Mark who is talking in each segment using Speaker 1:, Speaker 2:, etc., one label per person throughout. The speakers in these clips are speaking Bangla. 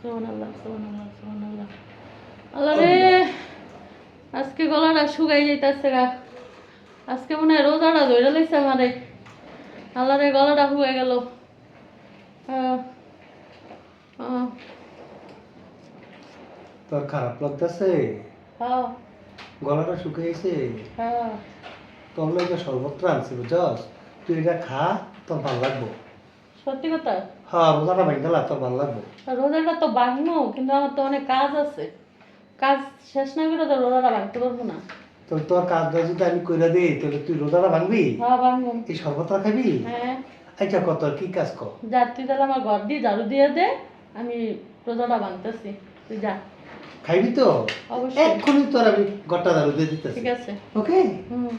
Speaker 1: সুবহানাল্লাহ সুবহানাল্লাহ সুবহানাল্লাহ। আল্লাহ রে, আজকে গলাটা শুকাই যাইতাছে গা। আজকে মনে হয় রোজাটা ধরে লাইছে আমারে। আল্লাহ রে, গলাটা শুকাই গেল। আহ, আহ,
Speaker 2: তোর খারাপ লাগতেছে?
Speaker 1: হ্যাঁ
Speaker 2: গলাটা শুকিয়েছে?
Speaker 1: হ্যাঁ।
Speaker 2: তোর লাগে সর্বত্র আনছি বুঝছস, তুই এটা খা, তোর ভালো লাগবো।
Speaker 1: সত্যি কথা?
Speaker 2: হ্যাঁ, রোজাটা ভেঙে গেলা তোর ভালো লাগবো।
Speaker 1: রোজাটা তো ভাঙবো, কিন্তু আমার তো অনেক কাজ আছে। কাজ শেষ না করে তো রোজাটা ভাঙতে পারবো না।
Speaker 2: তো তোর কাজটা যদি আমি কইরা দিই তাহলে তুই রোজাটা ভাঙবি?
Speaker 1: হ্যাঁ ভাঙবো।
Speaker 2: এই শরবতটা খাবি?
Speaker 1: হ্যাঁ।
Speaker 2: আচ্ছা, কত কি কাজ কর?
Speaker 1: যা, তুই তাহলে আমার ঘর দিয়ে ঝাড়ু দিয়ে দে, আমি রোজাটা ভাঙতেছি। তুই যা।
Speaker 2: খাইবি তো?
Speaker 1: অবশ্যই।
Speaker 2: এক্ষুনি তোর আমি গট্টা দারু দিয়ে দিতেছি।
Speaker 1: ঠিক আছে।
Speaker 2: ওকে?
Speaker 1: হুম।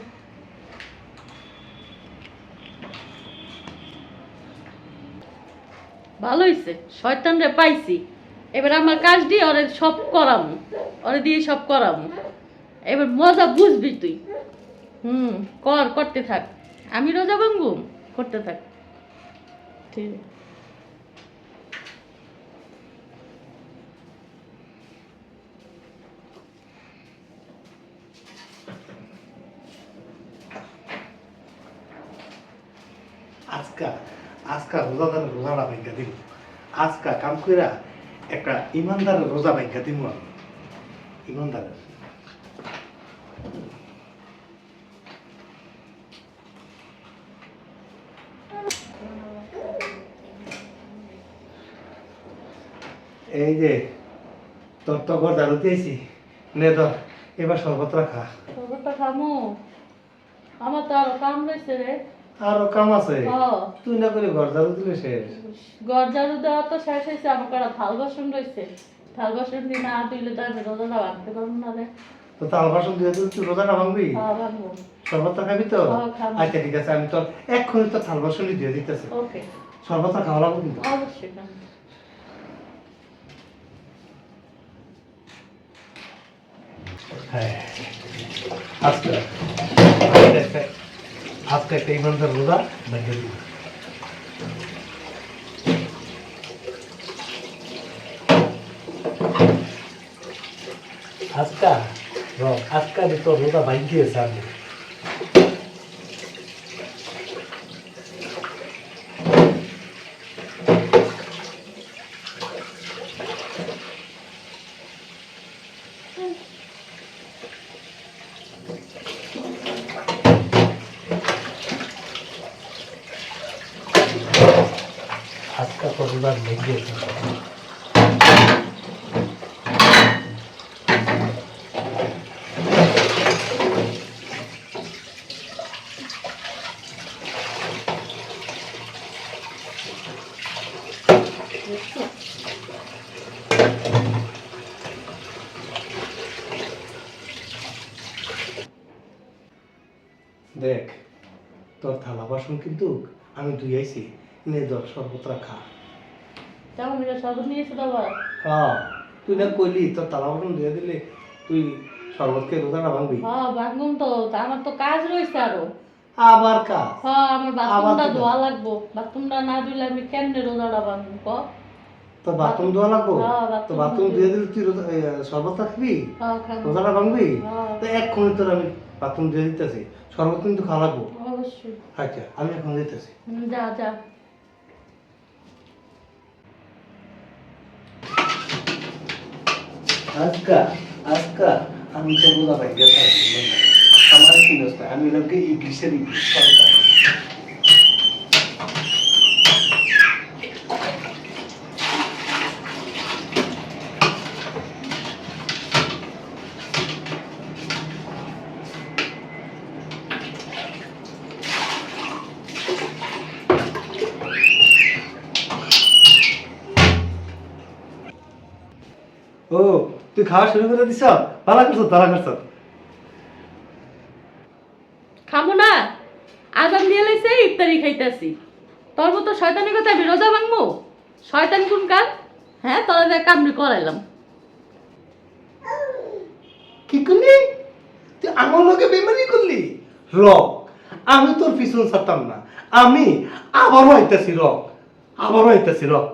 Speaker 1: ভালো হইছে, শয়তান রে পাইছি। এবার আমার কাজ দিয়ে ওরে সব করামু, ওরে দিয়ে সব করামু। এবার মজা বুঝবি তুই। করতে থাক। আমি রোজা ভাঙবো, করতে থাক। ঠিক আছে।
Speaker 2: আজকা আজকা রোজাদার রোজাটা ভাঙ্গা দিব। আজকা কাম কইরা একটা ইমানদারের রোজা ভাঙ্গা দিব আমি। ইমানদারের। এই যে তোর তো ঘর ঝাড়ু দিয়েছি, নে ধর, এবার শরবত রাখা।
Speaker 1: শরবতটা খামু? আমার তো আরো কাম রয়েছে রে।
Speaker 2: আরো কাম আছে?
Speaker 1: হ্যাঁ।
Speaker 2: তুই না করে ঘর ঝাড়ু দিলে শেষ।
Speaker 1: ঘর ঝাড়ু দেওয়া তো শেষ হয়েছে, আমার কটা থাল বাসন রয়েছে। থাল বাসন দিয়ে না ধুইলে তো আমি রোজাটা ভাঙতে পারবো না রে।
Speaker 2: তো তাল বাসন দিয়ে দিলে তুই রোজাটা ভাঙবি?
Speaker 1: হ্যাঁ ভাঙবো।
Speaker 2: শরবতটা খাবি তো?
Speaker 1: হ্যাঁ, খাবো।
Speaker 2: আচ্ছা ঠিক আছে, আমি তোর এক্ষুনি তো থাল বাসনই দিয়ে দিতেছি।
Speaker 1: ওকে।
Speaker 2: শরবতটা খাওয়া লাগবে কিন্তু।
Speaker 1: অবশ্যই খাবো।
Speaker 2: হ্যাঁ, আজকে আজকে একটা ইমানদার রোজা ভেঙে দিব। আজকা আমি তোর রোজা ভাঙিয়েছি আমি। আজকা তোর রোজা ভেঙিয়েছি। দেখ, তোর থালা বাসন কিন্তু আমি ধুইয়াইছি, নে ধর শরবতটা খা।
Speaker 1: কেমন এটা শরবত নিয়েছে তো আবার?
Speaker 2: হ্যাঁ, তুই না কইলি তোর থালা বাসন ধুয়ে দিলে তুই শরবত খেয়ে রোজাটা ভাঙবি।
Speaker 1: হ্যাঁ ভাঙবো তো, তা আমার তো কাজ রয়েছে আরো।
Speaker 2: আবার কাজ?
Speaker 1: হ্যাঁ, আমার বাথরুমটা
Speaker 2: আবার
Speaker 1: ধোয়া লাগবো। বাথরুমটা না ধুইলে আমি কেমনে রোজাটা ভাঙবো ক?
Speaker 2: তো বাথরুম ধোয়া লাগবো?
Speaker 1: হ্যাঁ,
Speaker 2: তো
Speaker 1: বাথরুম
Speaker 2: বাথরুম
Speaker 1: ধুয়ে-
Speaker 2: ধুয়ে দিলে তুই শরবতটা খাবি,
Speaker 1: হ্যাঁ খাবো।
Speaker 2: রোজাটা ভাঙবি।
Speaker 1: হ্যাঁ।
Speaker 2: তো এক্ষুনি তোর আমি বাথরুম ধুয়ে দিতেছি, শরবত কিন্তু খাওয়া লাগবো।
Speaker 1: অবশ্যই।
Speaker 2: আচ্ছা, আমি এখন দিতেছি।
Speaker 1: যা যা।
Speaker 2: আজকা আজকা আমি তো রোজা ভাঙ্গা থাকবো, আমার কি নষ্ট, আমি লোকে ইংলিশের ইংলিশ সরকার। ও, তুই খাওয়া শুরু করে দিছ? ভালো করছো, ভালো করছো।
Speaker 1: খাবো না? আজান দিয়ে লাইছে, ইফতারি খাইতেছি। তোর মতো শয়তানের কথা আমি রোজা ভাঙবো? শয়তান কোন কার? হ্যাঁ, তোরা দেখ কামড়ি করাইলাম।
Speaker 2: কি করলি তুই? আমার লোকে বেমানি করলি? রক, আমি তোর পিছন ছাড়তাম না। আমি আবারও আইতাছি, রক, আবারও আইতাছি, রক।